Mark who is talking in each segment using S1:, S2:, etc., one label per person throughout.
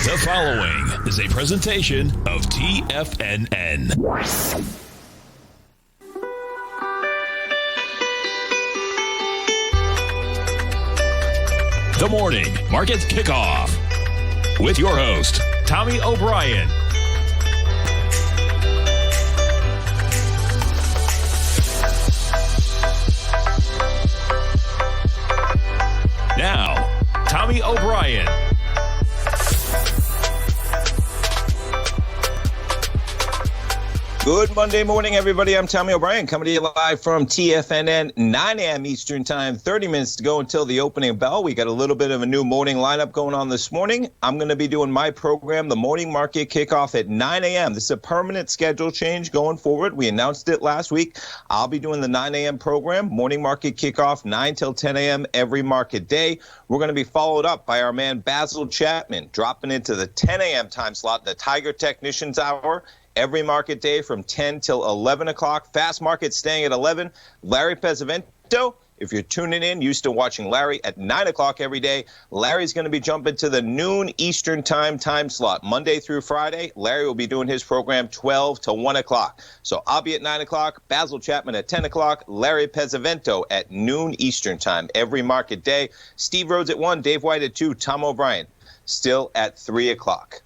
S1: The following is a presentation of TFNN. The Morning Market Kickoff with your host, Tommy O'Brien. Now, Tommy O'Brien.
S2: Good Monday morning, everybody. I'm Tommy O'Brien coming to you live from TFNN, 9 a.m. Eastern Time, 30 minutes to go until the opening bell. We got a little bit of a new morning lineup going on this morning. I'm going to be doing my program, the Morning Market Kickoff at 9 a.m. This is a permanent schedule change going forward. We announced it last week. I'll be doing the 9 a.m. program, Morning Market Kickoff, 9 till 10 a.m. every market day. We're going to be followed up by our man Basil Chapman, dropping into the 10 a.m. time slot, the Tiger Technicians Hour. Every market day from 10 till 11 o'clock. Fast market staying at 11. Larry Pesavento, if you're tuning in, used to watching Larry at 9 o'clock every day. Larry's going to be jumping to the noon Eastern time slot. Monday through Friday, Larry will be doing his program 12 to 1 o'clock. So I'll be at 9 o'clock, Basil Chapman at 10 o'clock, Larry Pesavento at noon Eastern time every market day. Steve Rhodes at 1, Dave White at 2, Tom O'Brien still at 3 o'clock.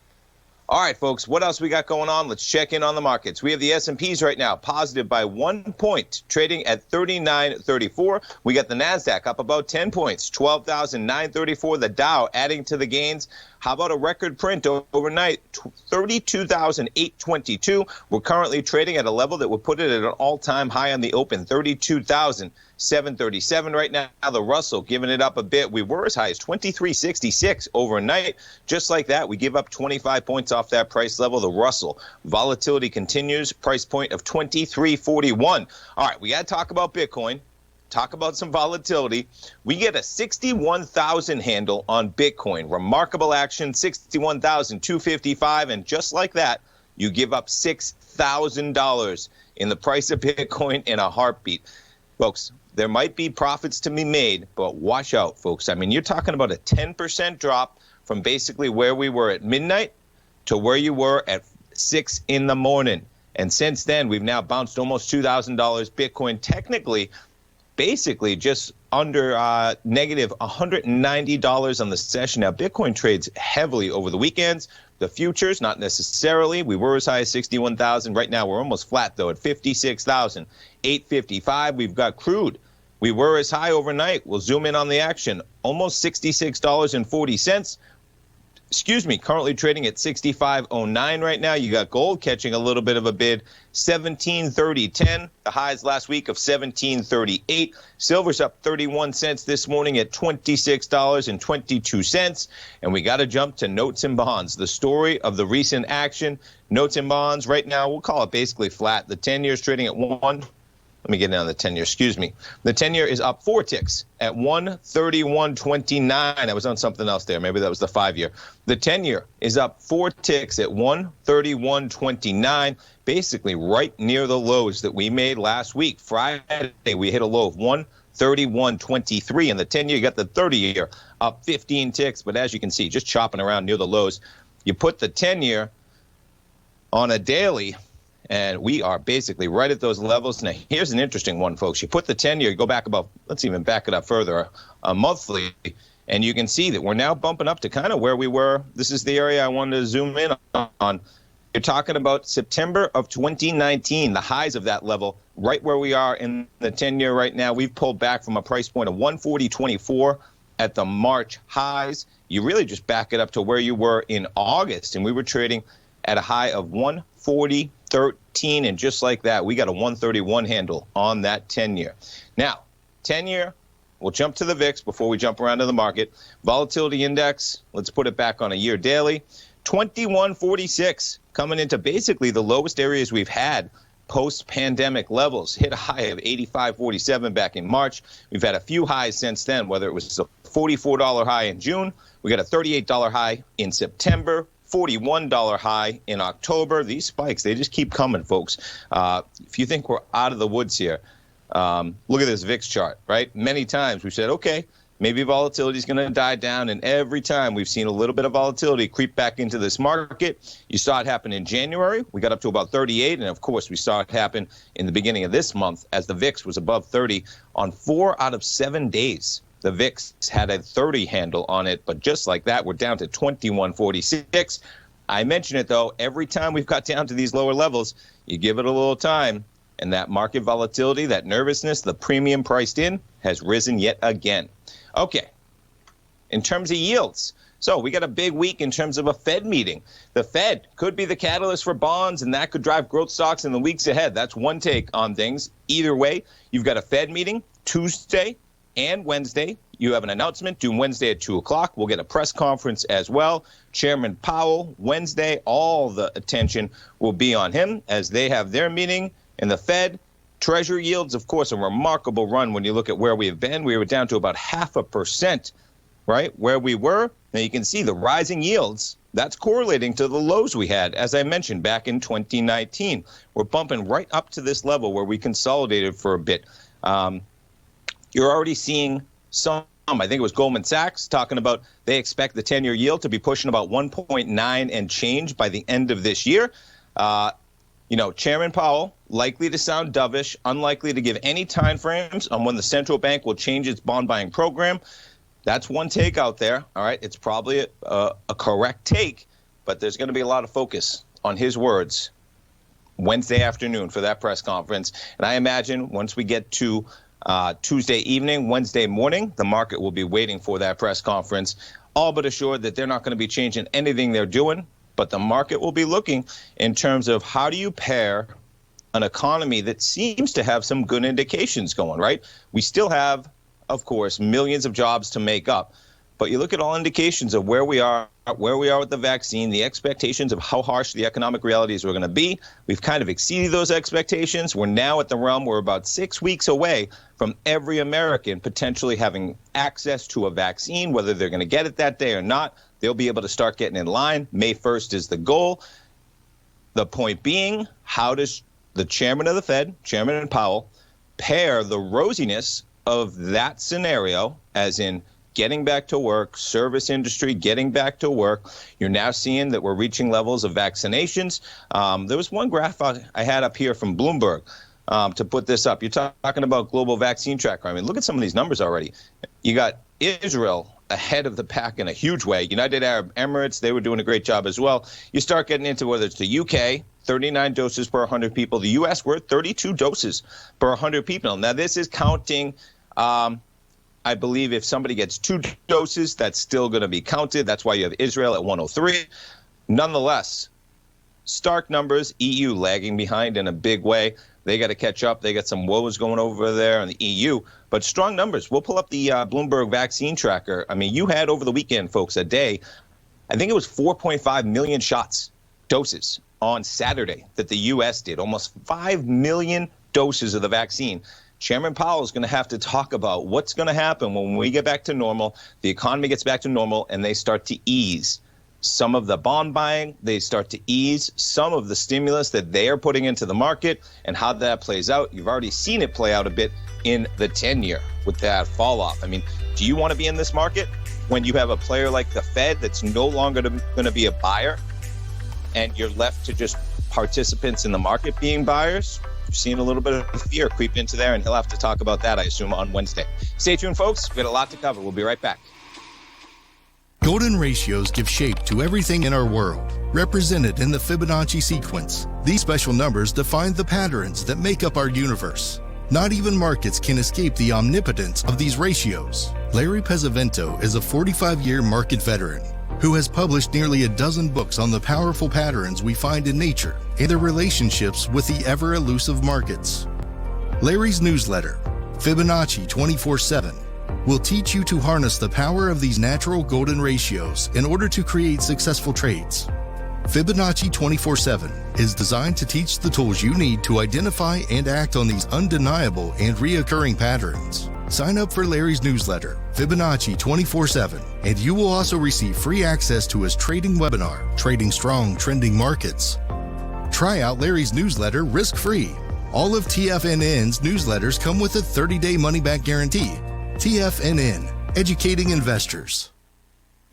S2: All right, folks, what else we got going on? Let's check in on the markets. We have the S&Ps right now positive by 1 point, trading at 39.34. We got the NASDAQ up about 10 points, 12,934. The Dow adding to the gains. How about a record print overnight, 32,822. We're currently trading at a level that would put it at an all-time high on the open, 32,737 right now. The Russell giving it up a bit. We were as high as 2366 overnight. Just like that, we give up 25 points off that price level. The Russell volatility continues, price point of 2341. All right, we got to talk about Bitcoin. Talk about some volatility. We get a 61,000 handle on Bitcoin. Remarkable action, 61,255. And just like that, you give up $6,000 in the price of Bitcoin in a heartbeat. Folks, there might be profits to be made, but watch out, folks. I mean, you're talking about a 10% drop from basically where we were at midnight to where you were at 6 in the morning. And since then, we've now bounced almost $2,000. Bitcoin technically basically just under negative $190 on the session. Now, Bitcoin trades heavily over the weekends. The futures, not necessarily. We were as high as 61,000. Right now, we're almost flat, though, at 56,855. We've got crude. We were as high overnight. We'll zoom in on the action. Almost $66.40. Currently trading at 65.09 right now. You got gold catching a little bit of a bid, 17.30.10. The highs last week of 17.38. Silver's up 31 cents this morning at $26.22. And we got to jump to notes and bonds. The story of the recent action, notes and bonds right now, we'll call it basically flat. The 10-year is trading at 1. Let me get down the 10-year. The 10-year is up 4 ticks at 131.29. I was on something else there. Maybe that was the 5-year. The 10-year is up 4 ticks at 131.29, basically right near the lows that we made last week. Friday, we hit a low of 131.23. And the 10-year, you got the 30-year up 15 ticks. But as you can see, just chopping around near the lows. You put the 10-year on a daily, and we are basically right at those levels. Now, here's an interesting one, folks. You put the 10-year, you go back about, let's even back it up further, monthly, and you can see that we're now bumping up to kind of where we were. This is the area I wanted to zoom in on. You're talking about September of 2019, the highs of that level, right where we are in the 10-year right now. We've pulled back from a price point of 140.24 at the March highs. You really just back it up to where you were in August, and we were trading at a high of 140.13, and just like that, we got a 131 handle on that 10-year. Now, 10-year, we'll jump to the VIX before we jump around to the market. Volatility index, let's put it back on a year daily. 2146, coming into basically the lowest areas we've had post-pandemic levels. Hit a high of 85.47 back in March. We've had a few highs since then, whether it was a $44 high in June. We got a $38 high in September. $41 high in October. These spikes, they just keep coming, folks. If you think we're out of the woods here, look at this VIX chart, right? Many times we said, okay, maybe volatility is going to die down. And every time we've seen a little bit of volatility creep back into this market. You saw it happen in January. We got up to about 38. And, of course, we saw it happen in the beginning of this month as the VIX was above 30 on 4 out of 7 days. The VIX had a 30 handle on it. But just like that, we're down to 21.46. I mention it, though, every time we've got down to these lower levels, you give it a little time. And that market volatility, that nervousness, the premium priced in has risen yet again. Okay, in terms of yields, so we got a big week in terms of a Fed meeting. The Fed could be the catalyst for bonds, and that could drive growth stocks in the weeks ahead. That's one take on things. Either way, you've got a Fed meeting Tuesday and Wednesday. You have an announcement due Wednesday at 2 o'clock. We'll get a press conference as well. Chairman Powell, Wednesday, all the attention will be on him as they have their meeting. And the Fed, Treasury yields, of course, a remarkable run when you look at where we have been. We were down to about 0.5%, right, where we were. Now you can see the rising yields. That's correlating to the lows we had, as I mentioned, back in 2019. We're bumping right up to this level where we consolidated for a bit. You're already seeing some, I think it was Goldman Sachs, talking about they expect the 10-year yield to be pushing about 1.9 and change by the end of this year. Chairman Powell, likely to sound dovish, unlikely to give any time frames on when the central bank will change its bond buying program. That's one take out there. All right, it's probably a correct take, but there's going to be a lot of focus on his words Wednesday afternoon for that press conference. And I imagine once we get to Tuesday evening, Wednesday morning, the market will be waiting for that press conference, all but assured that they're not going to be changing anything they're doing. But the market will be looking in terms of how do you pair an economy that seems to have some good indications going, right? We still have, of course, millions of jobs to make up. But you look at all indications of where we are with the vaccine, the expectations of how harsh the economic realities are going to be. We've kind of exceeded those expectations. We're now at the realm we're about 6 weeks away from every American potentially having access to a vaccine, whether they're going to get it that day or not. They'll be able to start getting in line. May 1st is the goal. The point being, how does the chairman of the Fed, Chairman Powell, pair the rosiness of that scenario, as in getting back to work, service industry getting back to work? You're now seeing that we're reaching levels of vaccinations. There was one graph I had up here from Bloomberg to put this up. You're talking about global vaccine tracker. I mean, look at some of these numbers already. You got Israel ahead of the pack in a huge way. United Arab Emirates, they were doing a great job as well. You start getting into whether it's the UK, 39 doses per 100 people. The U.S., we're at 32 doses per 100 people. Now, this is counting, I believe, if somebody gets 2 doses, that's still going to be counted. That's why you have Israel at 103. Nonetheless, stark numbers, EU lagging behind in a big way. They got to catch up. They got some woes going over there in the EU. But strong numbers. We'll pull up the Bloomberg vaccine tracker. I mean, you had over the weekend, folks, a day, I think it was 4.5 million doses on Saturday that the U.S. did. Almost 5 million doses of the vaccine. Chairman Powell is going to have to talk about what's going to happen when we get back to normal, the economy gets back to normal, and they start to ease some of the bond buying, they start to ease some of the stimulus that they are putting into the market, and how that plays out. You've already seen it play out a bit in the 10-year with that fall off. I mean, do you want to be in this market when you have a player like the Fed that's no longer going to be a buyer and you're left to just participants in the market being buyers? You're seeing a little bit of fear creep into there, and he'll have to talk about that, I assume, on Wednesday. Stay tuned, folks. We've got a lot to cover. We'll be right back.
S3: Golden ratios give shape to everything in our world, represented in the Fibonacci sequence. These special numbers define the patterns that make up our universe. Not even markets can escape the omnipotence of these ratios. Larry Pesavento is a 45-year market veteran who has published nearly a dozen books on the powerful patterns we find in nature and their relationships with the ever-elusive markets. Larry's newsletter, Fibonacci 24/7, will teach you to harness the power of these natural golden ratios in order to create successful trades. Fibonacci 24/7 is designed to teach the tools you need to identify and act on these undeniable and reoccurring patterns. Sign up for Larry's newsletter, Fibonacci 24/7, and you will also receive free access to his trading webinar, Trading Strong Trending Markets. Try out Larry's newsletter risk-free. All of TFNN's newsletters come with a 30-day money-back guarantee. TFNN, educating investors.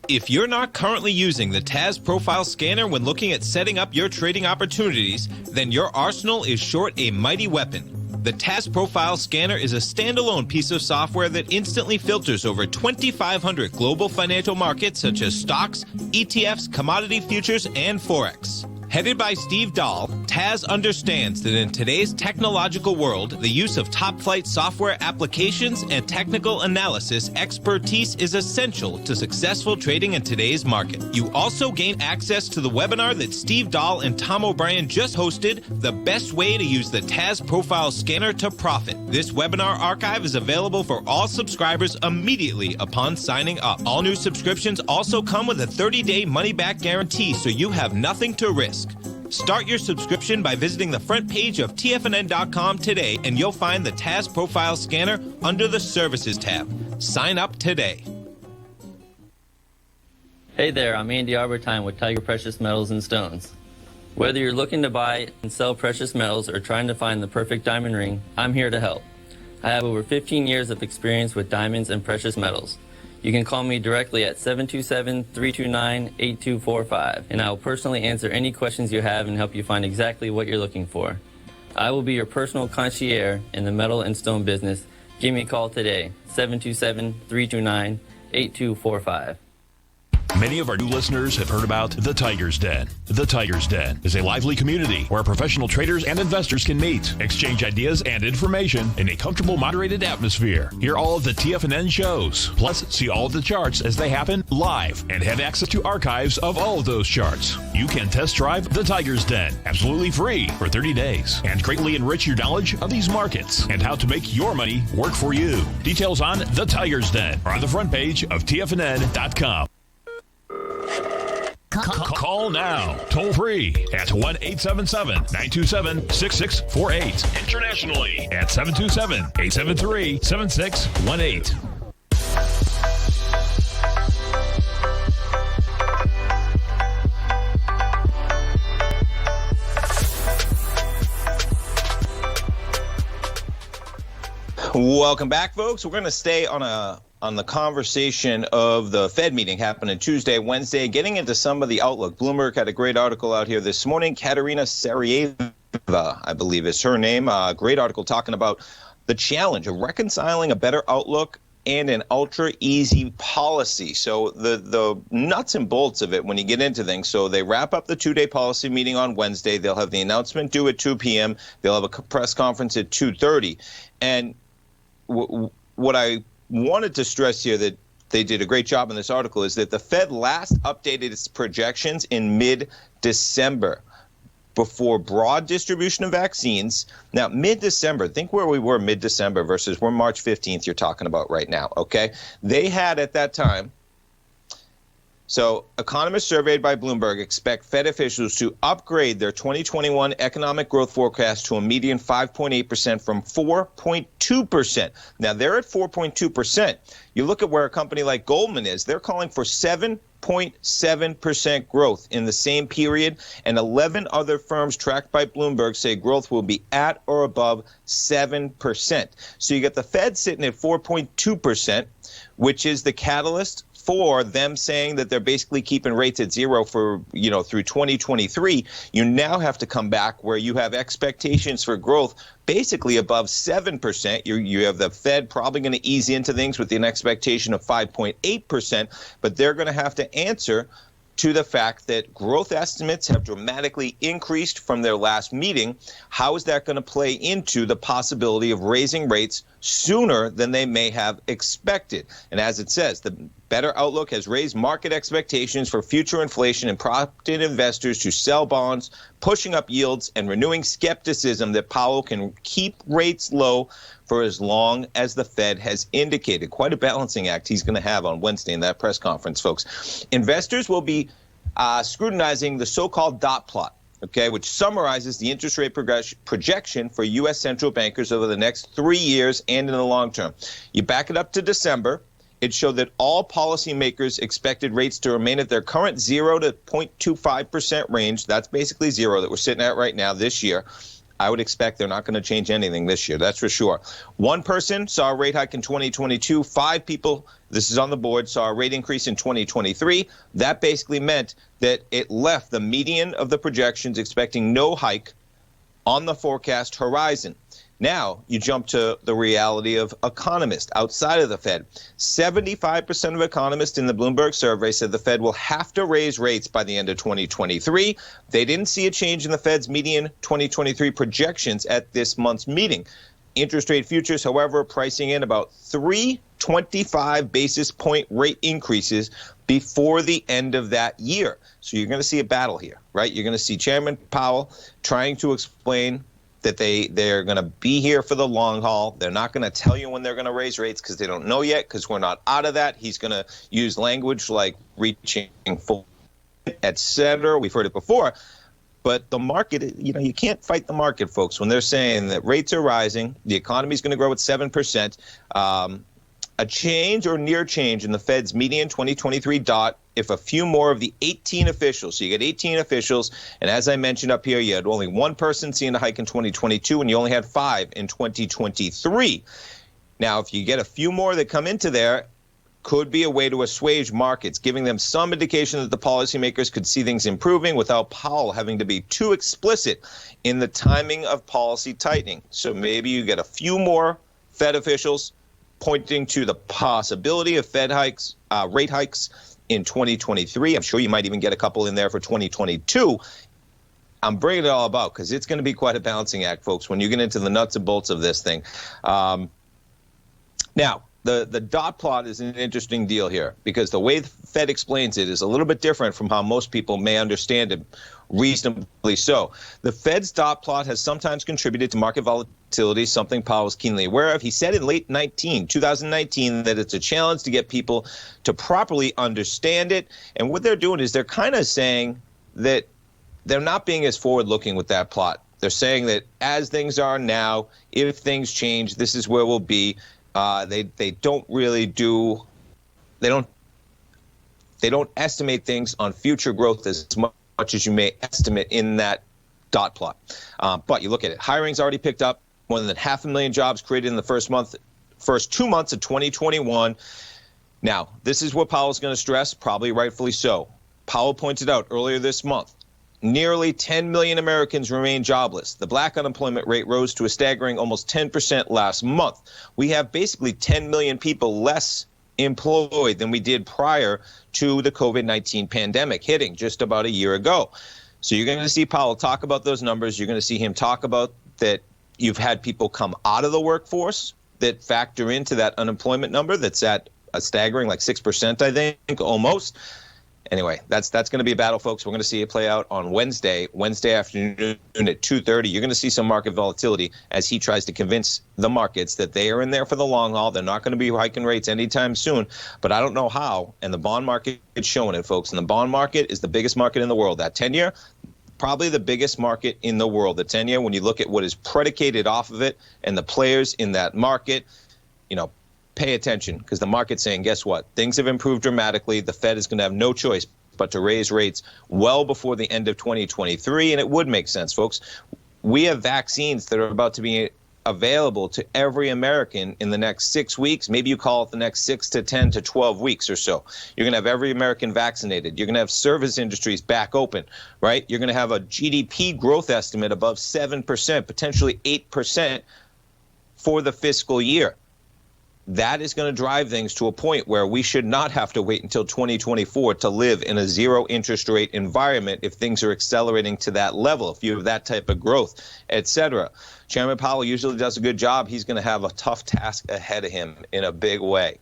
S4: If you're not currently using the TAS Profile Scanner when looking at setting up your trading opportunities, then your arsenal is short a mighty weapon. The TAS Profile Scanner is a standalone piece of software that instantly filters over 2,500 global financial markets such as stocks, ETFs, commodity futures, and Forex. Headed by Steve Dahl, TAS understands that in today's technological world, the use of top-flight software applications and technical analysis expertise is essential to successful trading in today's market. You also gain access to the webinar that Steve Dahl and Tom O'Brien just hosted, The Best Way to Use the TAS Profile Scanner to Profit. This webinar archive is available for all subscribers immediately upon signing up. All new subscriptions also come with a 30-day money-back guarantee, so you have nothing to risk. Start your subscription by visiting the front page of TFNN.com today, and you'll find the TAS Profile Scanner under the Services tab. Sign up today.
S5: Hey there, I'm Andy Arbertine with Tiger Precious Metals and Stones. Whether you're looking to buy and sell precious metals or trying to find the perfect diamond ring, I'm here to help. I have over 15 years of experience with diamonds and precious metals. You can call me directly at 727-329-8245, and I will personally answer any questions you have and help you find exactly what you're looking for. I will be your personal concierge in the metal and stone business. Give me a call today, 727-329-8245.
S1: Many of our new listeners have heard about The Tiger's Den. The Tiger's Den is a lively community where professional traders and investors can meet, exchange ideas and information in a comfortable, moderated atmosphere. Hear all of the TFNN shows, plus see all of the charts as they happen live and have access to archives of all of those charts. You can test drive The Tiger's Den absolutely free for 30 days and greatly enrich your knowledge of these markets and how to make your money work for you. Details on The Tiger's Den are on the front page of TFNN.com. Call now, toll free at 1-877-927-6648. Internationally at 727-873-7618.
S2: Welcome back, folks. We're going to stay on the conversation of the Fed meeting happening Tuesday, Wednesday, getting into some of the outlook. Bloomberg had a great article out here this morning. Katerina Sarajeeva, I believe is her name. Great article talking about the challenge of reconciling a better outlook and an ultra-easy policy. So the nuts and bolts of it when you get into things. So they wrap up the two-day policy meeting on Wednesday. They'll have the announcement due at 2 p.m. They'll have a press conference at 2:30. And what I wanted to stress here that they did a great job in this article is that the Fed last updated its projections in mid-December before broad distribution of vaccines. Now, mid-December, think where we were mid-December versus we're March 15th you're talking about right now, okay? They had at that time, so economists surveyed by Bloomberg expect Fed officials to upgrade their 2021 economic growth forecast to a median 5.8% from 4.2%. Now, they're at 4.2%. You look at where a company like Goldman is, they're calling for 7.7% growth in the same period, and 11 other firms tracked by Bloomberg say growth will be at or above 7%. So you got the Fed sitting at 4.2%, which is the catalyst for them saying that they're basically keeping rates at zero for, through 2023. You now have to come back where you have expectations for growth basically above 7%. You have the Fed probably going to ease into things with an expectation of 5.8%, but they're going to have to answer to the fact that growth estimates have dramatically increased from their last meeting. How is that going to play into the possibility of raising rates sooner than they may have expected? And as it says, the better outlook has raised market expectations for future inflation and prompted investors to sell bonds, pushing up yields and renewing skepticism that Powell can keep rates low for as long as the Fed has indicated. Quite a balancing act he's going to have on Wednesday in that press conference, folks. Investors will be scrutinizing the so-called dot plot, okay, which summarizes the interest rate projection for U.S. central bankers over the next 3 years and in the long term. You back it up to December. It showed that all policymakers expected rates to remain at their current 0 to 0.25% range. That's basically zero that we're sitting at right now this year. I would expect they're not going to change anything this year. That's for sure. One person saw a rate hike in 2022. 5 people, this is on the board, saw a rate increase in 2023. That basically meant that it left the median of the projections expecting no hike on the forecast horizon. Now you jump to the reality of economists outside of the Fed. 75% of economists in the Bloomberg survey said the Fed will have to raise rates by the end of 2023. They didn't see a change in the Fed's median 2023 projections at this month's meeting. Interest rate futures, however, pricing in about 325 basis point rate increases before the end of that year. So you're going to see a battle here, right? You're going to see Chairman Powell trying to explain that they're going to be here for the long haul. They're not going to tell you when they're going to raise rates because they don't know yet, because we're not out of that. He's going to use language like reaching full, et cetera. We've heard it before. But the market, you can't fight the market, folks, when they're saying that rates are rising, the economy is going to grow at 7%. A change or near change in the Fed's median 2023 dot if a few more of the 18 officials, so you get 18 officials, and as I mentioned up here, you had only one person seeing a hike in 2022, and you only had 5 in 2023. Now, if you get a few more that come into there, could be a way to assuage markets, giving them some indication that the policymakers could see things improving without Powell having to be too explicit in the timing of policy tightening. So maybe you get a few more Fed officials pointing to the possibility of Fed hikes, rate hikes in 2023. I'm sure you might even get a couple in there for 2022. I'm bringing it all about because it's going to be quite a balancing act, folks, when you get into the nuts and bolts of this thing. Now, the dot plot is an interesting deal here because the way the Fed explains it is a little bit different from how most people may understand it, reasonably so. The Fed's dot plot has sometimes contributed to market volatility, something Powell is keenly aware of. He said in late 2019 that it's a challenge to get people to properly understand it. And what they're doing is they're kind of saying that they're not being as forward-looking with that plot. They're saying that as things are now, if things change, this is where we'll be. They don't really do, they don't estimate things on future growth as much as you may estimate in that dot plot. But you look at it, hiring's already picked up, more than 500,000 jobs created in the first 2 months of 2021. Now, this is what Powell's going to stress, probably rightfully so. Powell pointed out earlier this month, nearly 10 million Americans remain jobless. The black unemployment rate rose to a staggering almost 10% last month. We have basically 10 million people less employed than we did prior to the COVID-19 pandemic hitting just about a year ago. So you're going to see Powell talk about those numbers. You're going to see him talk about that you've had people come out of the workforce that factor into that unemployment number that's at a staggering like 6%, I think, almost. Anyway, that's going to be a battle, folks. We're going to see it play out on Wednesday afternoon at 2:30. You're going to see some market volatility as he tries to convince the markets that they are in there for the long haul. They're not going to be hiking rates anytime soon, but I don't know how. And the bond market is showing it, folks. And the bond market is the biggest market in the world. That 10-year, probably the biggest market in the world. The 10-year, when you look at what is predicated off of it and the players in that market, pay attention because the market's saying, guess what? Things have improved dramatically. The Fed is going to have no choice but to raise rates well before the end of 2023, and it would make sense, folks. We have vaccines that are about to be available to every American in the next 6 weeks. Maybe you call it the next 6 to 10 to 12 weeks or so. You're going to have every American vaccinated. You're going to have service industries back open, right? You're going to have a GDP growth estimate above 7%, potentially 8% for the fiscal year. That is going to drive things to a point where we should not have to wait until 2024 to live in a zero interest rate environment if things are accelerating to that level, if you have that type of growth, et cetera. Chairman Powell usually does a good job. He's going to have a tough task ahead of him in a big way.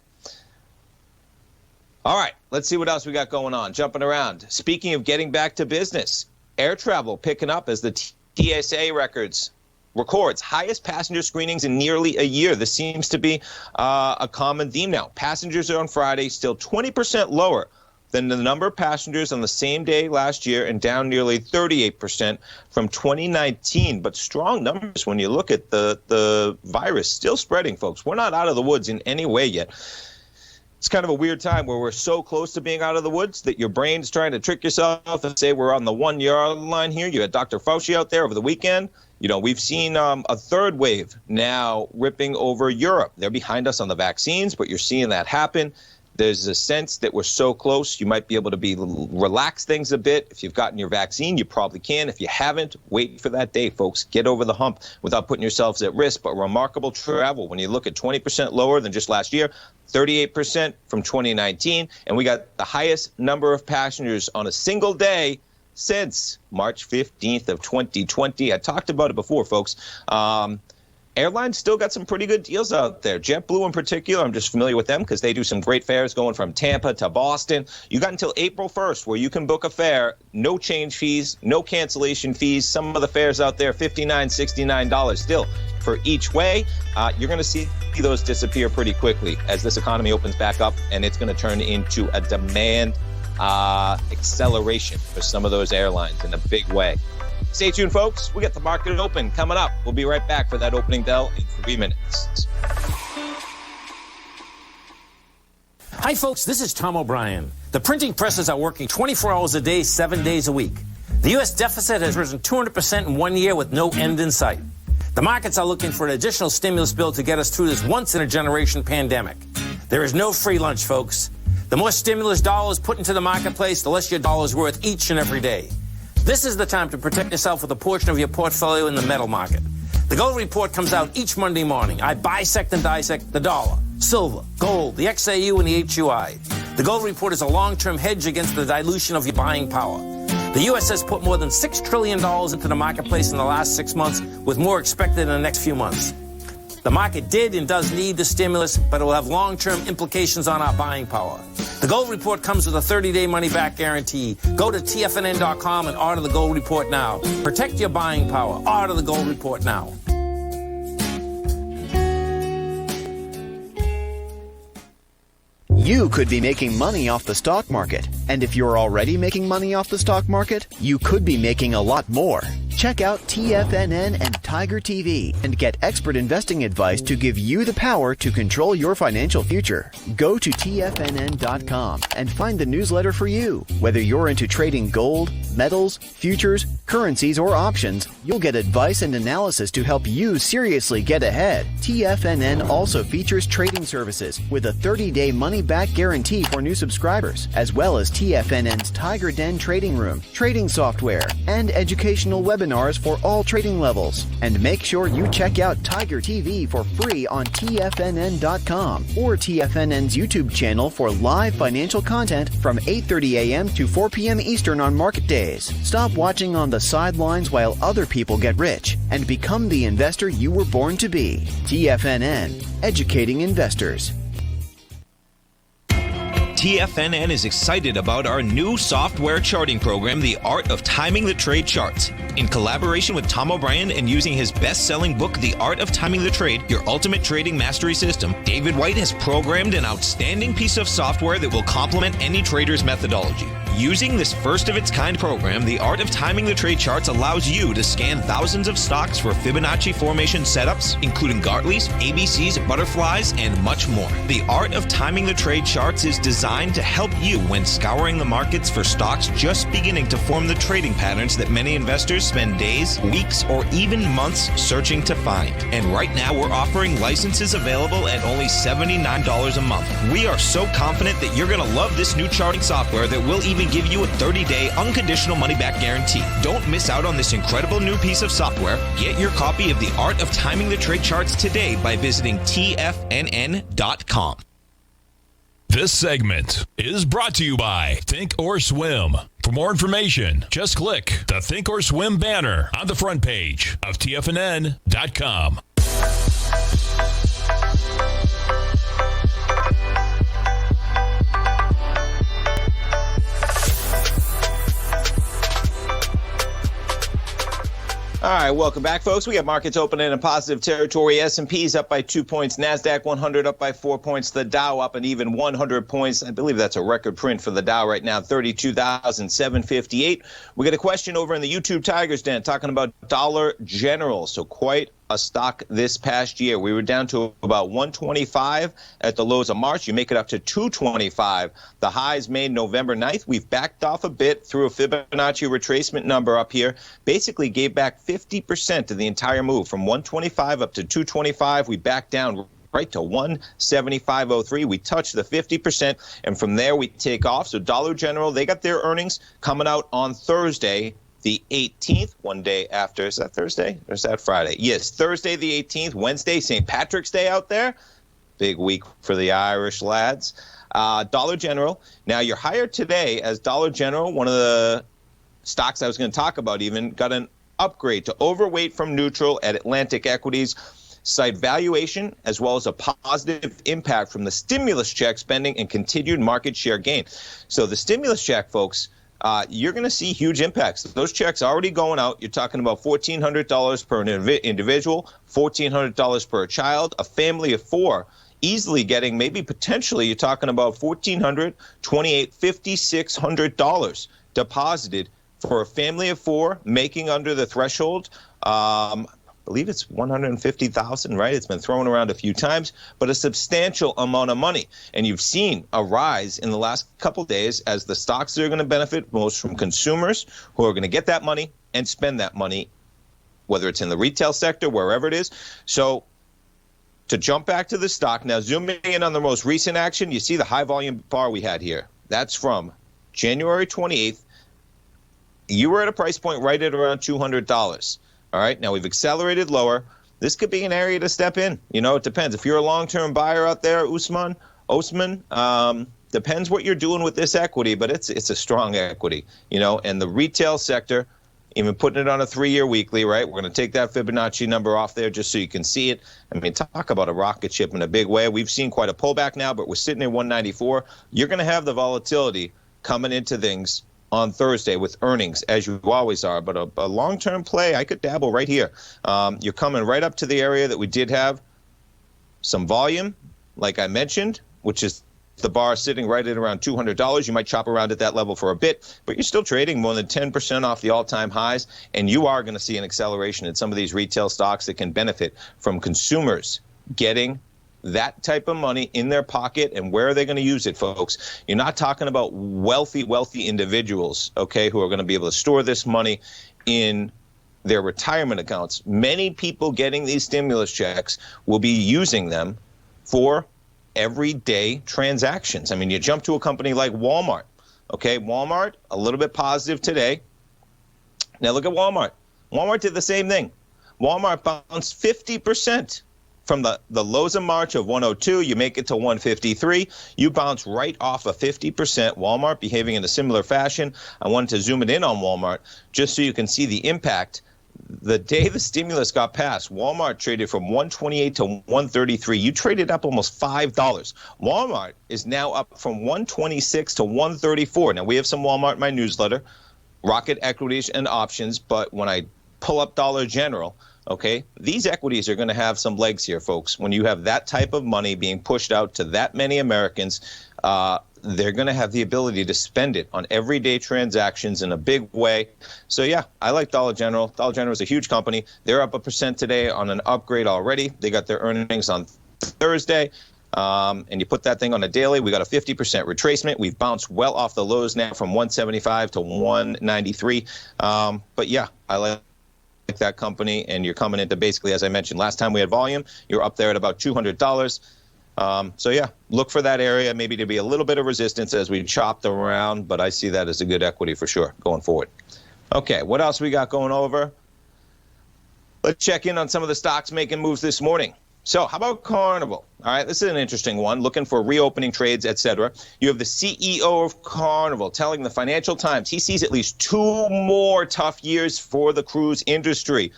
S2: All right, let's see what else we got going on. Jumping around. Speaking of getting back to business, air travel picking up as the TSA records highest passenger screenings in nearly a year. This seems to be a common theme now. Passengers on Friday still 20% lower than the number of passengers on the same day last year and down nearly 38% from 2019. But strong numbers when you look at the virus still spreading, folks. We're not out of the woods in any way yet. It's kind of a weird time where we're so close to being out of the woods that your brain's trying to trick yourself and say we're on the 1 yard line here. You had Dr. Fauci out there over the weekend. We've seen a third wave now ripping over Europe. They're behind us on the vaccines, but you're seeing that happen. There's a sense that we're so close, you might be able to relax things a bit. If you've gotten your vaccine, you probably can. If you haven't, wait for that day, folks. Get over the hump without putting yourselves at risk. But remarkable travel when you look at 20% lower than just last year, 38% from 2019, and we got the highest number of passengers on a single day since March 15th of 2020. I talked about it before, folks. Airlines still got some pretty good deals out there. JetBlue in particular, I'm just familiar with them because they do some great fares going from Tampa to Boston. You got until April 1st where you can book a fare, no change fees, no cancellation fees. Some of the fares out there, $59, $69 still for each way. You're going to see those disappear pretty quickly as this economy opens back up, and it's going to turn into a demand acceleration for some of those airlines in a big way. Stay tuned, folks. We got the market open coming up. We'll be right back for that opening bell in 3 minutes.
S6: Hi, folks. This is Tom O'Brien. The printing presses are working 24 hours a day, 7 days a week. The U.S. deficit has risen 200% in 1 year with no end in sight. The markets are looking for an additional stimulus bill to get us through this once-in-a-generation pandemic. There is no free lunch, folks. The more stimulus dollars put into the marketplace, the less your dollar's worth each and every day. This is the time to protect yourself with a portion of your portfolio in the metal market. The Gold Report comes out each Monday morning. I bisect and dissect the dollar, silver, gold, the XAU, and the HUI. The Gold Report is a long-term hedge against the dilution of your buying power. The U.S. has put more than $6 trillion into the marketplace in the last 6 months, with more expected in the next few months. The market did and does need the stimulus, but it will have long-term implications on our buying power. The Gold Report comes with a 30-day money-back guarantee. Go to TFNN.com and order the Gold Report now. Protect your buying power. Order the Gold Report now.
S7: You could be making money off the stock market. And if you're already making money off the stock market, you could be making a lot more. Check out TFNN and Tiger TV and get expert investing advice to give you the power to control your financial future. Go to TFNN.com and find the newsletter for you. Whether you're into trading gold, metals, futures, currencies, or options, you'll get advice and analysis to help you seriously get ahead. TFNN also features trading services with a 30-day money-back guarantee for new subscribers, as well as TFNN's Tiger Den trading room, trading software, and educational webinars for all trading levels. And make sure you check out Tiger TV for free on TFNN.com or TFNN's YouTube channel for live financial content from 8:30 a.m. to 4 p.m. Eastern on market days. Stop watching on the sidelines while other people get rich and become the investor you were born to be. TFNN, educating investors.
S4: TFNN is excited about our new software charting program, The Art of Timing the Trade Charts. In collaboration with Tom O'Brien and using his best-selling book, The Art of Timing the Trade, Your Ultimate Trading Mastery System, David White has programmed an outstanding piece of software that will complement any trader's methodology. Using this first-of-its-kind program, The Art of Timing the Trade Charts allows you to scan thousands of stocks for Fibonacci formation setups, including Gartleys, ABCs, butterflies, and much more. The Art of Timing the Trade Charts is designed to help you when scouring the markets for stocks just beginning to form the trading patterns that many investors spend days, weeks, or even months searching to find. And right now, we're offering licenses available at only $79 a month. We are so confident that you're going to love this new charting software that will even give you a 30-day unconditional money-back guarantee. Don't miss out on this incredible new piece of software. Get your copy of The Art of Timing the Trade Charts today by visiting TFNN.com.
S1: This segment is brought to you by Think or Swim. For more information, just click the Think or Swim banner on the front page of TFNN.com.
S2: All right, welcome back, folks. We got markets opening in positive territory. S&P's up by 2 points. NASDAQ 100 up by 4 points. The Dow up an even 100 points. I believe that's a record print for the Dow right now, 32,758. We got a question over in the YouTube Tigers Den talking about Dollar General. So quite a stock this past year. We were down to about 125 at the lows of March. You make it up to 225. The highs made November 9th. We've backed off a bit through a Fibonacci retracement number up here. Basically gave back 50% of the entire move from 125 up to 225. We backed down right to 175.03. We touched the 50%, and from there we take off. So Dollar General, they got their earnings coming out on Thursday, the 18th, one day after. Is that Thursday or is that Friday? Yes, Thursday the 18th, Wednesday, St. Patrick's Day out there. Big week for the Irish lads. Dollar General. Now, you're higher today as Dollar General, one of the stocks I was going to talk about even, got an upgrade to overweight from neutral at Atlantic Equities. Cite valuation as well as a positive impact from the stimulus check spending and continued market share gain. So the stimulus check, folks, you're going to see huge impacts. Those checks already going out. You're talking about $1,400 per individual, $1,400 per child, a family of four easily getting, maybe potentially, you're talking about $1,400, $2,800, $5,600 deposited for a family of four making under the threshold. I believe it's 150,000, right? It's been thrown around a few times, but a substantial amount of money. And you've seen a rise in the last couple of days as the stocks that are going to benefit most from consumers who are going to get that money and spend that money, whether it's in the retail sector, wherever it is. So to jump back to the stock, now zooming in on the most recent action, you see the high volume bar we had here. That's from January 28th. You were at a price point right at around $200. All right, now we've accelerated lower. This could be an area to step in. You know, it depends. If you're a long-term buyer out there, Osman, depends what you're doing with this equity, but it's a strong equity, you know, and the retail sector, even putting it on a 3-year weekly, right? We're going to take that Fibonacci number off there just so you can see it. I mean, talk about a rocket ship in a big way. We've seen quite a pullback now, but we're sitting at 194. You're going to have the volatility coming into things on Thursday with earnings, as you always are. But a long-term play, I could dabble right here. You're coming right up to the area that we did have some volume, like I mentioned, which is the bar sitting right at around $200. You might chop around at that level for a bit, but you're still trading more than 10% off the all-time highs, and you are going to see an acceleration in some of these retail stocks that can benefit from consumers getting that type of money in their pocket. And where are they going to use it, folks? You're not talking about wealthy individuals, okay, who are going to be able to store this money in their retirement accounts. Many people getting these stimulus checks will be using them for everyday transactions. I mean, you jump to a company like Walmart, okay? Walmart, a little bit positive today. Now look at Walmart. Walmart did the same thing. Walmart bounced 50%. From the lows of March of 102, you make it to 153. You bounce right off of 50%. Walmart behaving in a similar fashion. I wanted to zoom it in on Walmart just so you can see the impact. The day the stimulus got passed, Walmart traded from 128 to 133. You traded up almost $5. Walmart is now up from 126 to 134. Now, we have some Walmart in my newsletter, Rocket Equities and Options, but when I pull up Dollar General, okay, these equities are going to have some legs here, folks. When you have that type of money being pushed out to that many Americans, they're going to have the ability to spend it on everyday transactions in a big way. So, yeah, I like Dollar General. Dollar General is a huge company. They're up 1% today on an upgrade already. They got their earnings on Thursday. And you put that thing on a daily, we got a 50% retracement. We've bounced well off the lows now from 175 to 193. But, yeah, I like that company, and you're coming into basically, as I mentioned, last time we had volume, you're up there at about $200. So, yeah, look for that area maybe to be a little bit of resistance as we chopped around, but I see that as a good equity for sure going forward. Okay, what else we got going over? Let's check in on some of the stocks making moves this morning. So how about Carnival? All right, this is an interesting one, looking for reopening trades, etc. You have the CEO of Carnival telling the Financial Times he sees at least 2 more tough years for the cruise industry.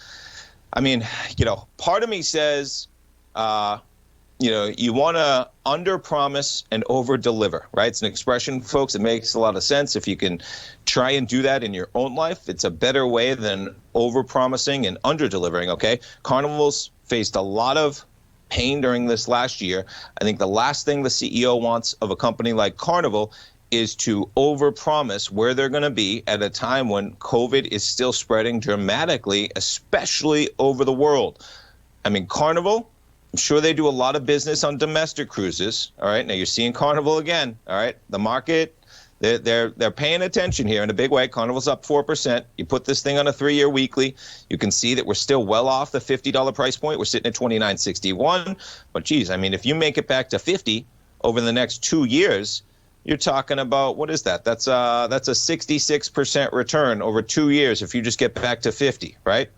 S2: I mean, you know, part of me says, you know, you want to under-promise and over-deliver, right? It's an expression, folks. It makes a lot of sense. If you can try and do that in your own life, it's a better way than over-promising and under-delivering, okay? Carnival's faced a lot of pain during this last year. I think the last thing the CEO wants of a company like Carnival is to overpromise where they're going to be at a time when COVID is still spreading dramatically, especially over the world. I mean, Carnival, I'm sure they do a lot of business on domestic cruises. All right. Now you're seeing Carnival again. All right. The market, they're paying attention here in a big way. Carnival's up 4%. You put this thing on a 3-year weekly, you can see that we're still well off the $50 price point. We're sitting at $29.61. But geez, I mean, if you make it back to 50 over the next 2 years, you're talking about, what is that? That's a 66% return over 2 years if you just get back to 50, right?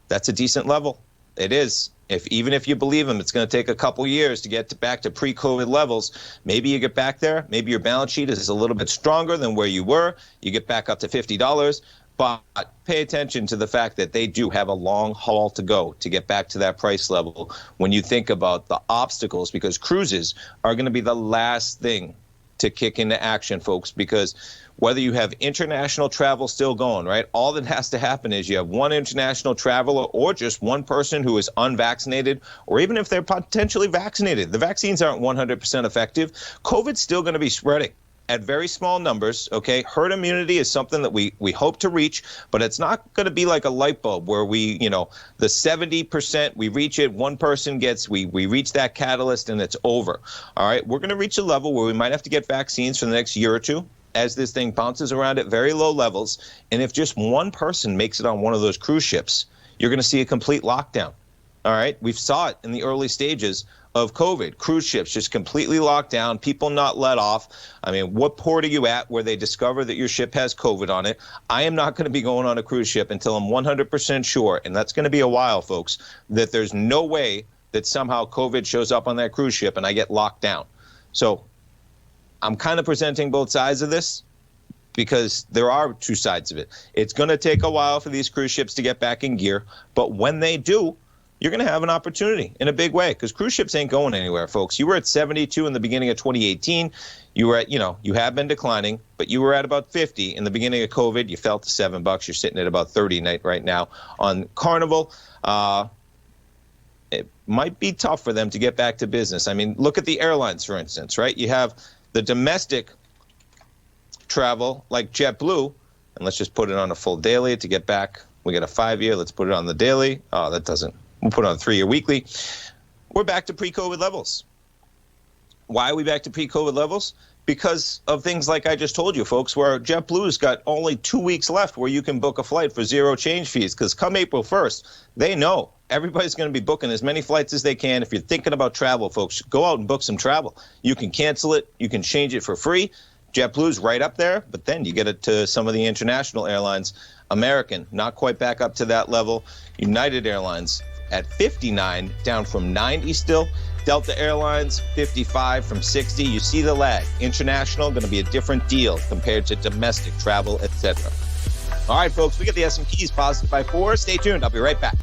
S2: That's a decent level. It is. Even if you believe them, it's going to take a couple years to get back to pre-COVID levels. Maybe you get back there. Maybe your balance sheet is a little bit stronger than where you were. You get back up to $50. But pay attention to the fact that they do have a long haul to go to get back to that price level when you think about the obstacles, because cruises are going to be the last thing to kick into action, folks, because whether you have international travel still going, right, all that has to happen is you have one international traveler or just one person who is unvaccinated, or even if they're potentially vaccinated. The vaccines aren't 100% effective. COVID's still going to be spreading at very small numbers, okay? Herd immunity is something that we hope to reach, but it's not going to be like a light bulb where we, the 70%, we reach it, one person gets, we reach that catalyst and it's over. All right, we're going to reach a level where we might have to get vaccines for the next year or two as this thing bounces around at very low levels. And if just one person makes it on one of those cruise ships, you're going to see a complete lockdown. All right, we saw it in the early stages of COVID. Cruise ships just completely locked down, people not let off. I mean, what port are you at where they discover that your ship has COVID on it? I am not going to be going on a cruise ship until I'm 100% sure, and that's going to be a while, folks, that there's no way that somehow COVID shows up on that cruise ship and I get locked down. So I'm kind of presenting both sides of this because there are two sides of it. It's going to take a while for these cruise ships to get back in gear, but when they do, you're going to have an opportunity in a big way, because cruise ships ain't going anywhere, folks. You were at 72 in the beginning of 2018. You were at, you have been declining, but you were at about 50 in the beginning of COVID. You fell to $7. You're sitting at about 30 right now on Carnival. It might be tough for them to get back to business. I mean, look at the airlines, for instance, right? You have the domestic travel like JetBlue, and let's just put it on a full daily to get back. We got a 5-year. Let's put it on the daily. Oh, that doesn't. We'll put it on 3-year weekly. We're back to pre-COVID levels. Why are we back to pre-COVID levels? Because of things like I just told you, folks, where JetBlue's got only 2 weeks left where you can book a flight for zero change fees. Because come April 1st, they know everybody's going to be booking as many flights as they can. If you're thinking about travel, folks, go out and book some travel. You can cancel it. You can change it for free. JetBlue's right up there, but then you get it to some of the international airlines. American, not quite back up to that level. United Airlines at 59, down from 90 still. Delta Airlines, 55 from 60. You see the lag. International, going to be a different deal compared to domestic travel, etc. All right, folks, we got the S&Ps positive by 4. Stay tuned. I'll be right back.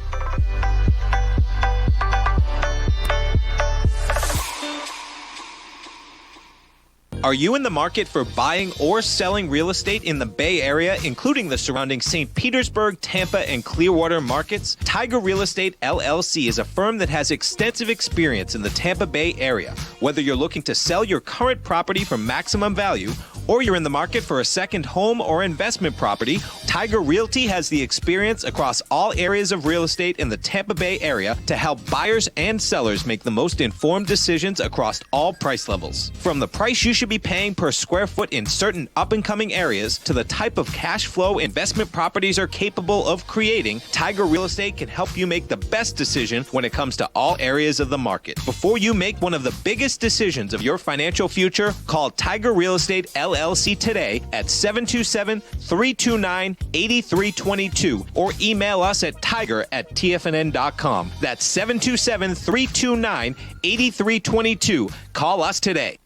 S4: Are you in the market for buying or selling real estate in the Bay Area, including the surrounding St. Petersburg, Tampa, and Clearwater markets? Tiger Real Estate LLC is a firm that has extensive experience in the Tampa Bay area. Whether you're looking to sell your current property for maximum value, or you're in the market for a second home or investment property, Tiger Realty has the experience across all areas of real estate in the Tampa Bay area to help buyers and sellers make the most informed decisions across all price levels. From the price you should be paying per square foot in certain up-and-coming areas to the type of cash flow investment properties are capable of creating, Tiger Real Estate can help you make the best decision when it comes to all areas of the market. Before you make one of the biggest decisions of your financial future, call Tiger Real Estate LLC today at 727-329-8322 or email us at tiger@tfnn.com. That's 727-329-8322. Call us today.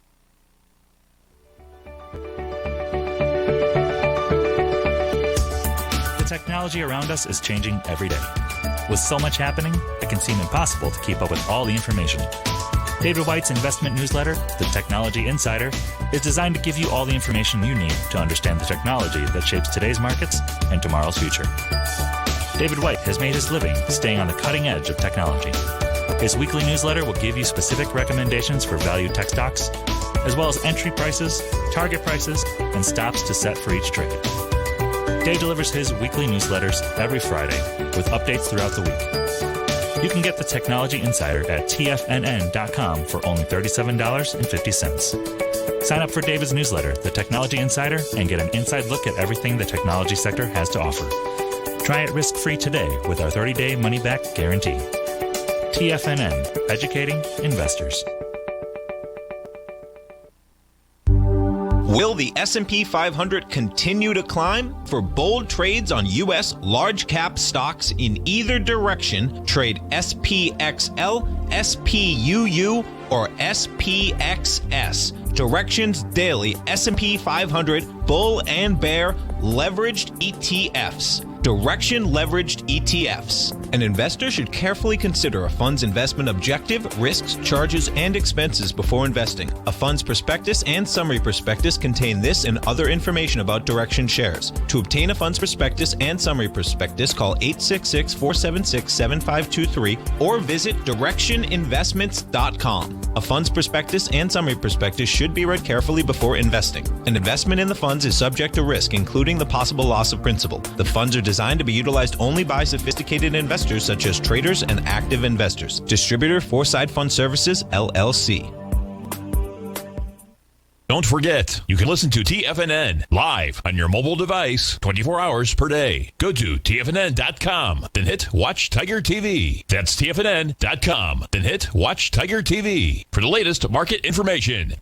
S8: The technology around us is changing every day. With so much happening, it can seem impossible to keep up with all the information. David White's investment newsletter, The Technology Insider, is designed to give you all the information you need to understand the technology that shapes today's markets and tomorrow's future. David White has made his living staying on the cutting edge of technology. His weekly newsletter will give you specific recommendations for value tech stocks, as well as entry prices, target prices, and stops to set for each trade. Dave delivers his weekly newsletters every Friday with updates throughout the week. You can get the Technology Insider at TFNN.com for only $37.50. Sign up for David's newsletter, The Technology Insider, and get an inside look at everything the technology sector has to offer. Try it risk-free today with our 30-day money-back guarantee. TFNN, educating investors.
S4: Will the S&P 500 continue to climb? For bold trades on U.S. large-cap stocks in either direction, trade SPXL, SPUU, or SPXS. Directions Daily S&P 500 Bull and Bear Leveraged ETFs. Direction Leveraged ETFs. An investor should carefully consider a fund's investment objective, risks, charges, and expenses before investing. A fund's prospectus and summary prospectus contain this and other information about Direction shares. To obtain a fund's prospectus and summary prospectus, call 866-476-7523 or visit directioninvestments.com. A fund's prospectus and summary prospectus should be read carefully before investing. An investment in the funds is subject to risk, including the possible loss of principal. The funds are designed to be utilized only by sophisticated investors such as traders and active investors. Distributor Foreside Fund Services, LLC.
S1: Don't forget, you can listen to TFNN live on your mobile device 24 hours per day. Go to TFNN.com, then hit Watch Tiger TV. That's TFNN.com, then hit Watch Tiger TV for the latest market information.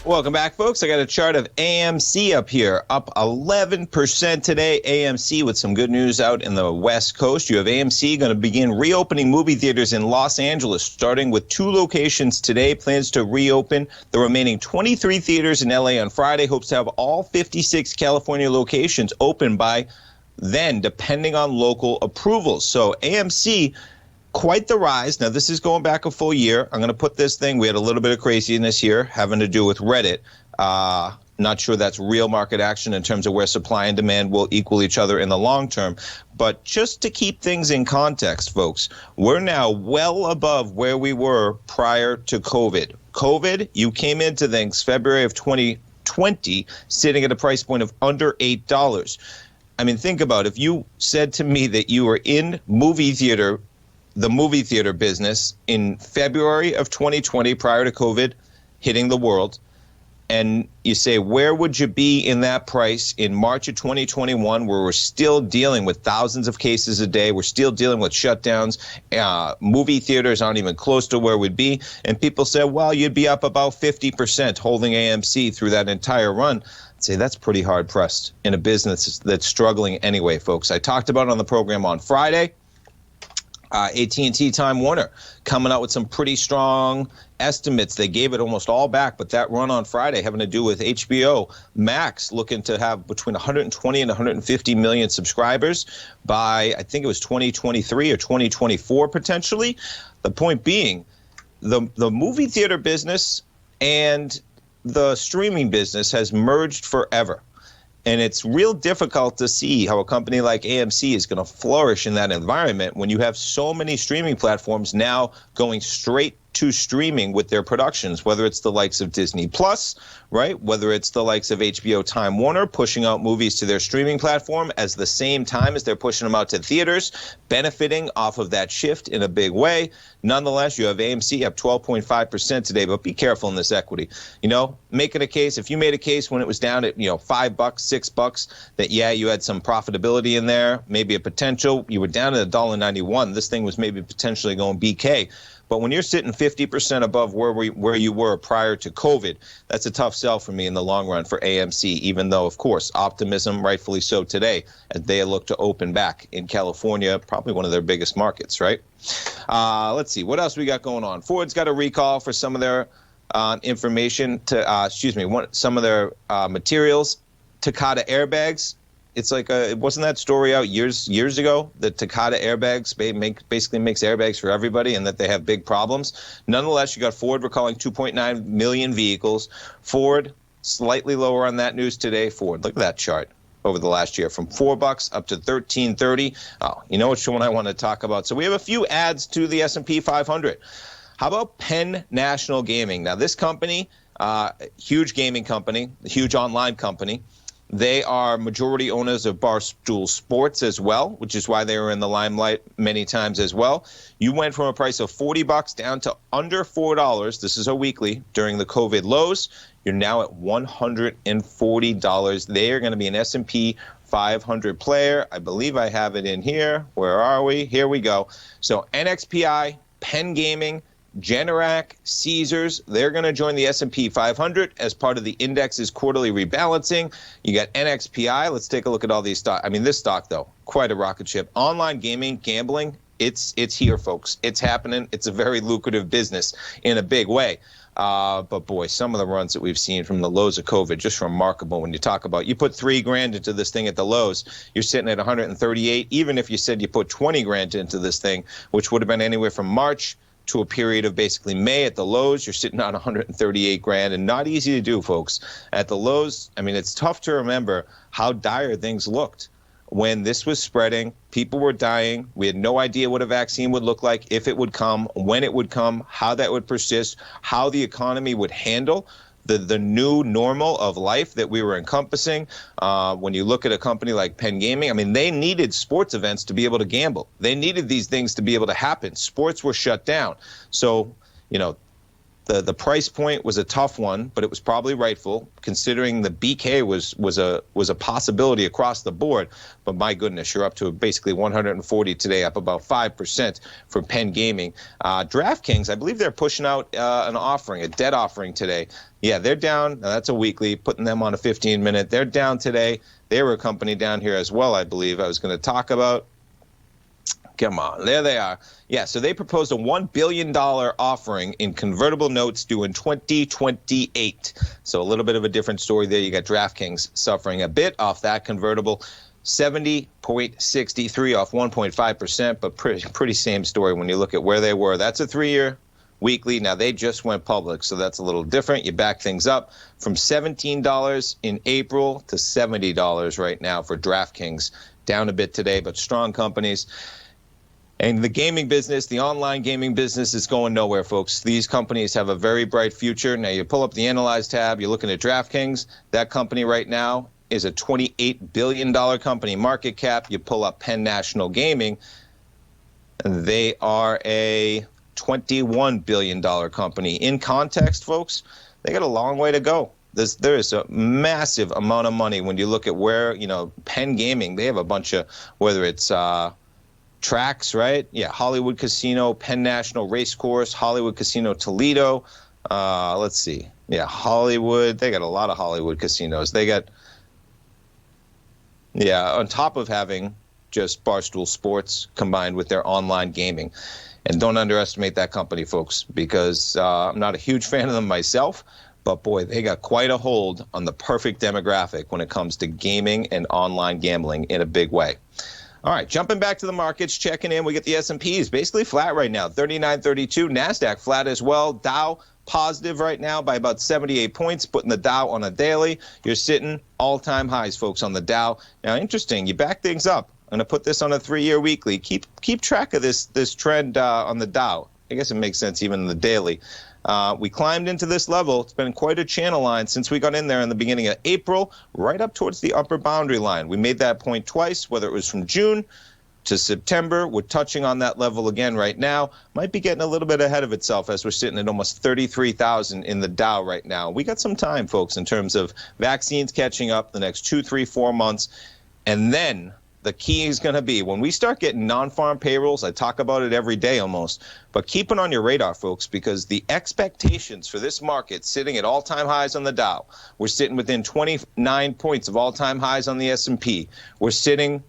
S2: Welcome back, folks. I got a chart of AMC up here, up 11% today. AMC with some good news out in the West Coast. You have AMC going to begin reopening movie theaters in Los Angeles, starting with 2 locations today. Plans to reopen the remaining 23 theaters in LA on Friday. Hopes to have all 56 California locations open by then, depending on local approvals. So AMC, quite the rise. Now, this is going back a full year. I'm going to put this thing. We had a little bit of craziness here having to do with Reddit. Not sure that's real market action in terms of where supply and demand will equal each other in the long term. But just to keep things in context, folks, we're now well above where we were prior to COVID. COVID, you came into things February of 2020 sitting at a price point of under $8. I mean, think about it. If you said to me that you were in the movie theater business in February of 2020, prior to COVID hitting the world, and you say, where would you be in that price in March of 2021, where we're still dealing with thousands of cases a day, we're still dealing with shutdowns, movie theaters aren't even close to where we'd be, and people say, well, you'd be up about 50% holding AMC through that entire run. I'd say that's pretty hard-pressed in a business that's struggling anyway, folks. I talked about it on the program on Friday. AT&T Time Warner coming out with some pretty strong estimates. They gave it almost all back, but that run on Friday having to do with HBO Max looking to have between 120 and 150 million subscribers by, I think it was 2023 or 2024 potentially. The point being, the movie theater business and the streaming business has merged forever. And it's real difficult to see how a company like AMC is going to flourish in that environment when you have so many streaming platforms now going straight to streaming with their productions, whether it's the likes of Disney Plus, right? Whether it's the likes of HBO Time Warner pushing out movies to their streaming platform at the same time as they're pushing them out to theaters, benefiting off of that shift in a big way. Nonetheless, you have AMC up 12.5% today, but be careful in this equity. You know, making a case, if you made a case when it was down at, $5, $6, that, yeah, you had some profitability in there, maybe a potential, you were down at $1.91. This thing was maybe potentially going BK. But when you're sitting 50% above where you were prior to COVID, that's a tough sell for me in the long run for AMC, even though, of course, optimism, rightfully so today, as they look to open back in California, probably one of their biggest markets, right? Let's see. What else we got going on? Ford's got a recall for some of their information, some of their materials. Takata airbags. It's like wasn't that story out years ago that Takata airbags basically makes airbags for everybody and that they have big problems? Nonetheless, you got Ford recalling 2.9 million vehicles. Ford slightly lower on that news today. Ford, look at that chart. over the last year, from $4 up to $13.30. Oh, you know which one I want to talk about. So we have a few adds to the S&P 500. How about Penn National Gaming? Now, this company, huge gaming company, huge online company. They are majority owners of Barstool Sports as well, which is why they were in the limelight many times as well. You went from a price of $40 down to under $4. This is a weekly during the COVID lows. You're now at $140. They are going to be an S&P 500 player. I believe I have it in here. Where are we? Here we go. So NXPI, Penn Gaming, Generac, Caesars, they're going to join the S&P 500 as part of the index's quarterly rebalancing. You got NXPI. Let's take a look at all these stocks. I mean, this stock, though, quite a rocket ship. Online gaming, gambling, it's here, folks. It's happening. It's a very lucrative business in a big way. But, boy, some of the runs that we've seen from the lows of COVID, just remarkable when you talk about, you put $3,000 into this thing at the lows, you're sitting at 138. Even if you said you put $20,000 into this thing, which would have been anywhere from March to a period of basically May at the lows, you're sitting on $138,000, and not easy to do, folks. At the lows, I mean, it's tough to remember how dire things looked when this was spreading. People were dying. We had no idea what a vaccine would look like, if it would come, when it would come, how that would persist, how the economy would handle the new normal of life that we were encompassing. When you look at a company like Penn Gaming, I mean, they needed sports events to be able to gamble. They needed these things to be able to happen. Sports were shut down. So, you know, the price point was a tough one, but it was probably rightful, considering the BK was a possibility across the board. But my goodness, you're up to basically 140 today, up about 5% for Penn Gaming. DraftKings, I believe they're pushing out an offering, a debt offering today. Yeah, they're down. Now, that's a weekly, putting them on a 15-minute. They're down today. They were a company down here as well, I believe, I was going to talk about. Come on, there they are. Yeah, so they proposed a $1 billion offering in convertible notes due in 2028. So a little bit of a different story there. You got DraftKings suffering a bit off that convertible, 70.63 off 1.5%, but pretty same story when you look at where they were. That's a 3-year weekly. Now, they just went public, so that's a little different. You back things up from $17 in April to $70 right now for DraftKings. Down a bit today, but strong companies. And the gaming business, the online gaming business, is going nowhere, folks. These companies have a very bright future. Now, you pull up the Analyze tab, you're looking at DraftKings. That company right now is a $28 billion company market cap. You pull up Penn National Gaming, and they are a $21 billion company. In context, folks, they got a long way to go. There is a massive amount of money when you look at where, you know, Penn Gaming, they have a bunch of, whether it's tracks, right? Yeah, Hollywood Casino, Penn National Racecourse, Hollywood Casino Toledo. Let's see. Yeah, Hollywood. They got a lot of Hollywood casinos. They got, yeah, on top of having just Barstool Sports combined with their online gaming. And don't underestimate that company, folks, because I'm not a huge fan of them myself. But, boy, they got quite a hold on the perfect demographic when it comes to gaming and online gambling in a big way. All right, jumping back to the markets, checking in. We get the S&Ps basically flat right now, 39.32. NASDAQ flat as well. Dow positive right now by about 78 points, putting the Dow on a daily. You're sitting all-time highs, folks, on the Dow. Now, interesting, you back things up. I'm going to put this on a 3-year weekly. Keep track of this trend on the Dow. I guess it makes sense even in the daily. We climbed into this level. It's been quite a channel line since we got in there in the beginning of April, right up towards the upper boundary line. We made that point twice, whether it was from June to September. We're touching on that level again right now. Might be getting a little bit ahead of itself as we're sitting at almost 33,000 in the Dow right now. We got some time, folks, in terms of vaccines catching up the next 2, 3, 4 months. And then the key is going to be when we start getting non-farm payrolls. I talk about it every day almost, but keep it on your radar, folks, because the expectations for this market sitting at all-time highs on the Dow. We're sitting within 29 points of all-time highs on the S&P. We're sitting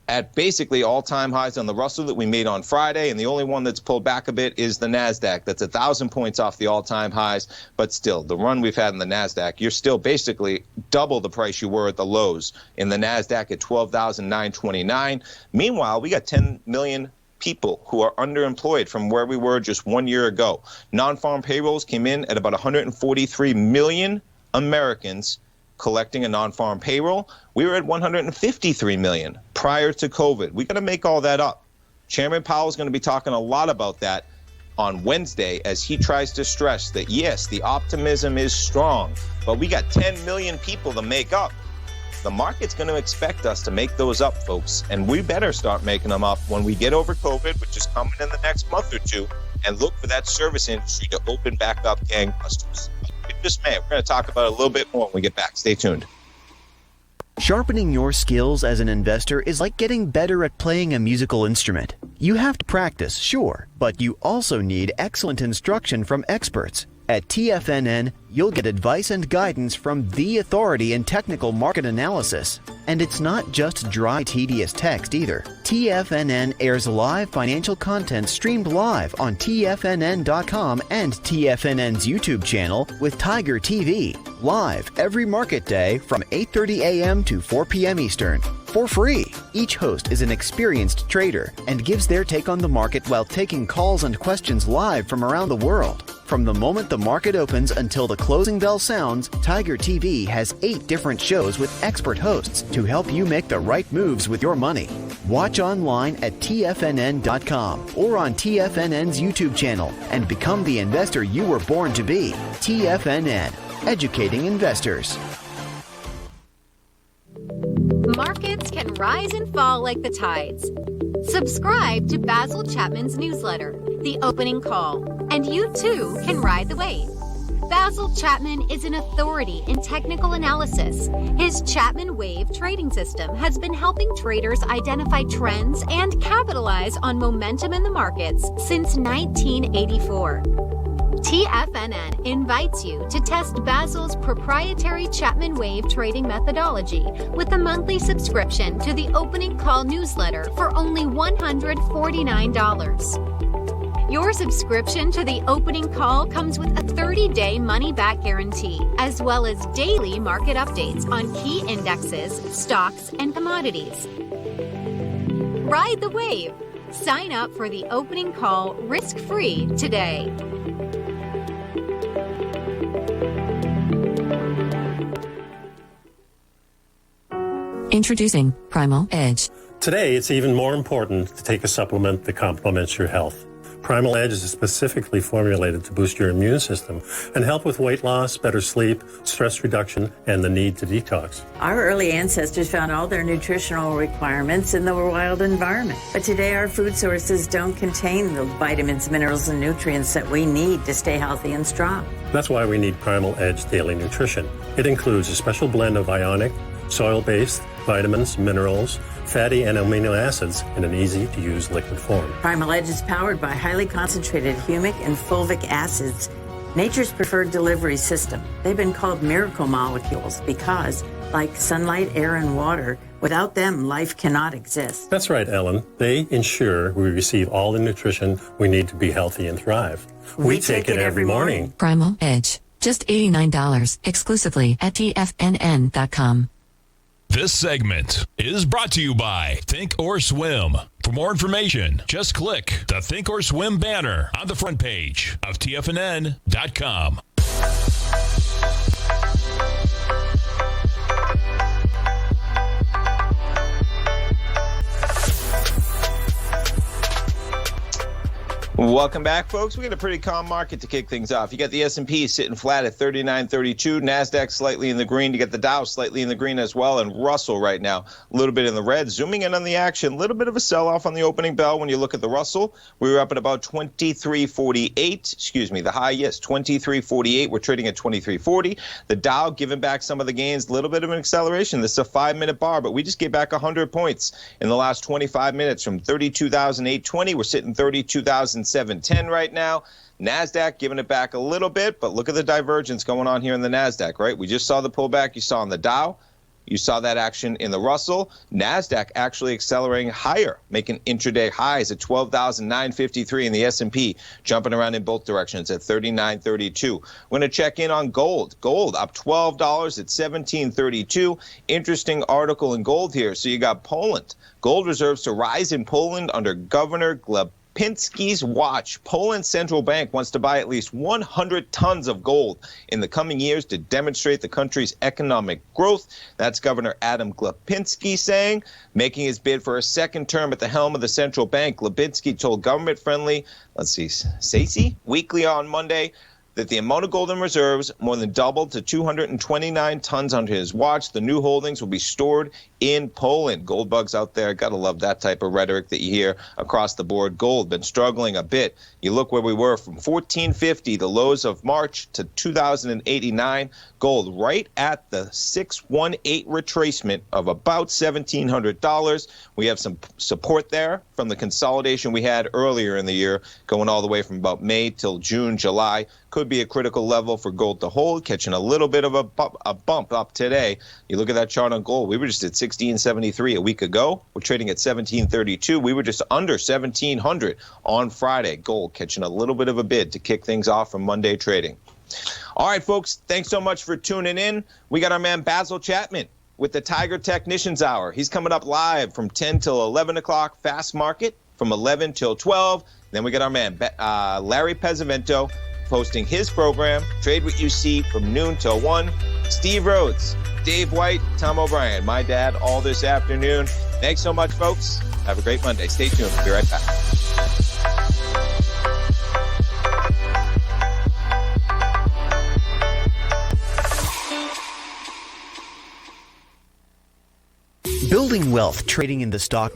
S2: at basically all-time highs on the Russell that we made on Friday, and the only one that's pulled back a bit is the NASDAQ. That's 1,000 points off the all-time highs, but still, the run we've had in the NASDAQ, you're still basically double the price you were at the lows in the NASDAQ at 12,929. Meanwhile, we got 10 million people who are underemployed from where we were just 1 year ago. Non-farm payrolls came in at about 143 million Americans collecting a non-farm payroll. We were at 153 million prior to COVID. We got to make all that up. Chairman Powell is going to be talking a lot about that on Wednesday as he tries to stress that, yes, the optimism is strong, but we got 10 million people to make up. The market's going to expect us to make those up, folks, and we better start making them up when we get over COVID, which is coming in the next month or two, and look for that service industry to open back up gangbusters. Just may. We're going to talk about it a little bit more when we get back. Stay tuned.
S7: Sharpening your skills as an investor is like getting better at playing a musical instrument. You have to practice, sure, but you also need excellent instruction from experts. At TFNN, you'll get advice and guidance from the authority in technical market analysis. And it's not just dry, tedious text either. TFNN airs live financial content streamed live on TFNN.com and TFNN's YouTube channel with Tiger TV, live every market day from 8:30 a.m. to 4 p.m. Eastern. For free. Each host is an experienced trader and gives their take on the market while taking calls and questions live from around the world. From the moment the market opens until the closing bell sounds, Tiger TV has 8 different shows with expert hosts to help you make the right moves with your money. Watch online at TFNN.com or on TFNN's YouTube channel and become the investor you were born to be. TFNN, educating investors.
S9: Markets can rise and fall like the tides. Subscribe to Basil Chapman's newsletter, The Opening Call, and you too can ride the wave. Basil Chapman is an authority in technical analysis. His Chapman Wave trading system has been helping traders identify trends and capitalize on momentum in the markets since 1984. TFNN invites you to test Basil's proprietary Chapman Wave trading methodology with a monthly subscription to the Opening Call newsletter for only $149. Your subscription to the Opening Call comes with a 30-day money-back guarantee, as well as daily market updates on key indexes, stocks, and commodities. Ride the wave. Sign up for the Opening Call risk-free today.
S10: Introducing Primal Edge.
S11: Today, it's even more important to take a supplement that complements your health. Primal Edge is specifically formulated to boost your immune system and help with weight loss, better sleep, stress reduction, and the need to detox.
S12: Our early ancestors found all their nutritional requirements in the wild environment. But today, our food sources don't contain the vitamins, minerals, and nutrients that we need to stay healthy and strong.
S11: That's why we need Primal Edge Daily Nutrition. It includes a special blend of ionic, soil-based vitamins, minerals, fatty and amino acids in an easy-to-use liquid form.
S12: Primal Edge is powered by highly concentrated humic and fulvic acids, nature's preferred delivery system. They've been called miracle molecules because, like sunlight, air, and water, without them, life cannot exist.
S11: That's right, Ellen. They ensure we receive all the nutrition we need to be healthy and thrive. We take it every morning.
S10: Primal Edge. Just $89 exclusively at TFNN.com.
S1: This segment is brought to you by Think or Swim. For more information, just click the Think or Swim banner on the front page of TFNN.com.
S2: Welcome back, folks. We got a pretty calm market to kick things off. You got the S&P sitting flat at 39.32, NASDAQ slightly in the green. You got the Dow slightly in the green as well, and Russell right now a little bit in the red. Zooming in on the action, a little bit of a sell-off on the opening bell when you look at the Russell. We were up at about 23.48. Excuse me, the high, yes, 23.48. We're trading at 23.40. The Dow giving back some of the gains, a little bit of an acceleration. This is a 5-minute bar, but we just gave back 100 points in the last 25 minutes from 32,820. We're sitting 32,710 right now. NASDAQ giving it back a little bit, but look at the divergence going on here in the NASDAQ, right? We just saw the pullback you saw in the Dow. You saw that action in the Russell. NASDAQ actually accelerating higher, making intraday highs at 12,953 in the S&P, jumping around in both directions at 39.32. We're going to check in on gold. Gold up $12 at 17.32. Interesting article in gold here. So you got Poland. Gold reserves to rise in Poland under Governor Lipinski's watch. Poland's central bank wants to buy at least 100 tons of gold in the coming years to demonstrate the country's economic growth. That's Governor Adam Lipinski saying, making his bid for a second term at the helm of the central bank. Lipinski told government-friendly, Stacey Weekly on Monday that the amount of gold in reserves more than doubled to 229 tons under his watch. The new holdings will be stored in Poland. Gold bugs out there, gotta love that type of rhetoric that you hear across the board. Gold been struggling a bit. You look where we were from 1450, the lows of March, to 2089. Gold right at the 618 retracement of about $1,700. We have some support there from the consolidation we had earlier in the year, going all the way from about May till June, July. Could be a critical level for gold to hold, catching a little bit of a bump up today. You look at that chart on gold, we were just at 1673 a week ago. We're trading at 1732. We were just under 1700 on Friday. Gold catching a little bit of a bid to kick things off from Monday trading. All right, folks, thanks so much for tuning in. We got our man Basil Chapman with the Tiger Technicians Hour. He's coming up live from 10 till 11 o'clock, Fast Market from 11 till 12. Then we got our man Larry Pesavento hosting his program, Trade What You See, from noon till 1. Steve Rhodes, Dave White, Tom O'Brien, my dad, all this afternoon. Thanks so much, folks. Have a great Monday. Stay tuned. We'll be right back.
S7: Building wealth trading in the stock